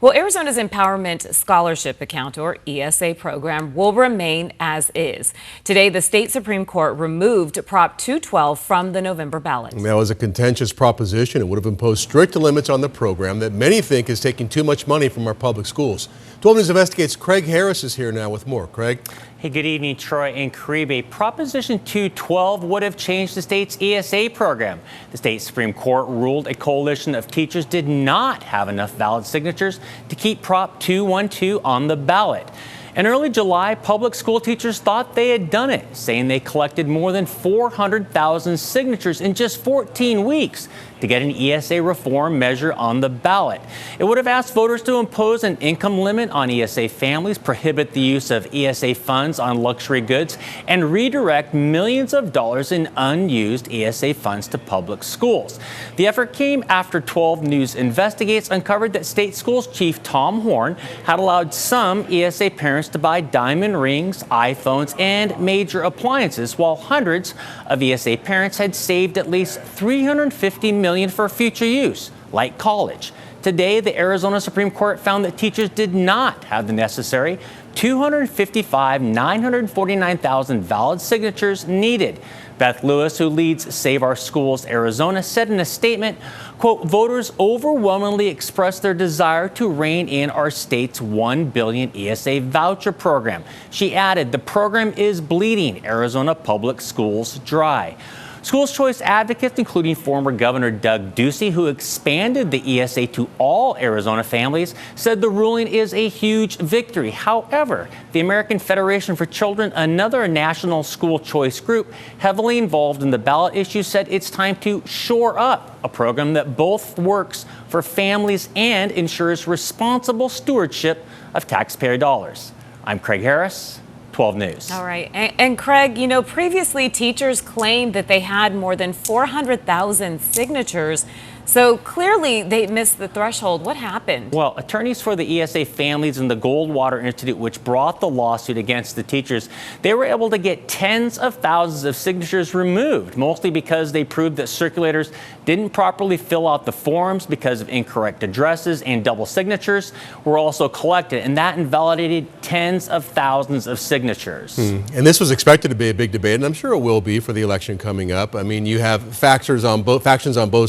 Well, Arizona's Empowerment Scholarship Account, or ESA program, will remain as is. Today, the state Supreme Court removed Prop 212 from the November ballot. That was a contentious proposition. It would have imposed strict limits on the program that many think is taking too much money from our public schools. 12 News Investigates' Craig Harris is here now with more. Craig? Hey, good evening, Troy and Caribe. Proposition 212 would have changed the state's ESA program. The state Supreme Court ruled a coalition of teachers did not have enough valid signatures to keep Prop 212 on the ballot. In early July, public school teachers thought they had done it, saying they collected more than 400,000 signatures in just 14 weeks to get an ESA reform measure on the ballot. It would have asked voters to impose an income limit on ESA families, prohibit the use of ESA funds on luxury goods, and redirect millions of dollars in unused ESA funds to public schools. The effort came after 12 News Investigates uncovered that state schools chief Tom Horn had allowed some ESA parents to buy diamond rings, iPhones, and major appliances, while hundreds of ESA parents had saved at least $350 million for future use, like college. Today, the Arizona Supreme Court found that teachers did not have the necessary 949,000 valid signatures needed. Beth Lewis, who leads Save Our Schools Arizona, said in a statement, quote, voters overwhelmingly expressed their desire to rein in our state's $1 billion ESA voucher program. She added, the program is bleeding Arizona public schools dry. Schools choice advocates, including former Governor Doug Ducey, who expanded the ESA to all Arizona families, said the ruling is a huge victory. However, the American Federation for Children, another national school choice group heavily involved in the ballot issue, said it's time to shore up a program that both works for families and ensures responsible stewardship of taxpayer dollars. I'm Craig Harris, 12 News. All right. And Craig, you know, previously teachers claimed that they had more than 400,000 signatures. So clearly they missed the threshold. What happened? Well, attorneys for the ESA families and the Goldwater Institute, which brought the lawsuit against the teachers, they were able to get tens of thousands of signatures removed, mostly because they proved that circulators didn't properly fill out the forms because of incorrect addresses, and double signatures were also collected, and that invalidated tens of thousands of signatures. And this was expected to be a big debate, and I'm sure it will be for the election coming up. I mean, you have factions on both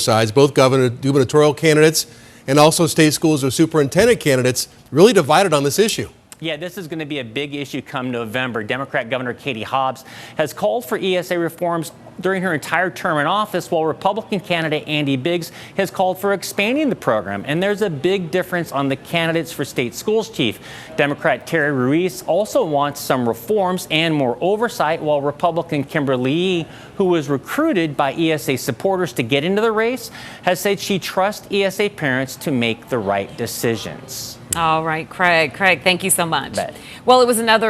sides, both gubernatorial candidates and also state schools or superintendent candidates really divided on this issue. Yeah, this is going to be a big issue come November. Democrat Governor Katie Hobbs has called for ESA reforms during her entire term in office, while Republican candidate Andy Biggs has called for expanding the program. And there's a big difference on the candidates for state schools chief. Democrat Terry Ruiz also wants some reforms and more oversight, while Republican Kimberly Yee, who was recruited by ESA supporters to get into the race, has said she trusts ESA parents to make the right decisions. All right, Craig, thank you so much. Bet. Well, it was another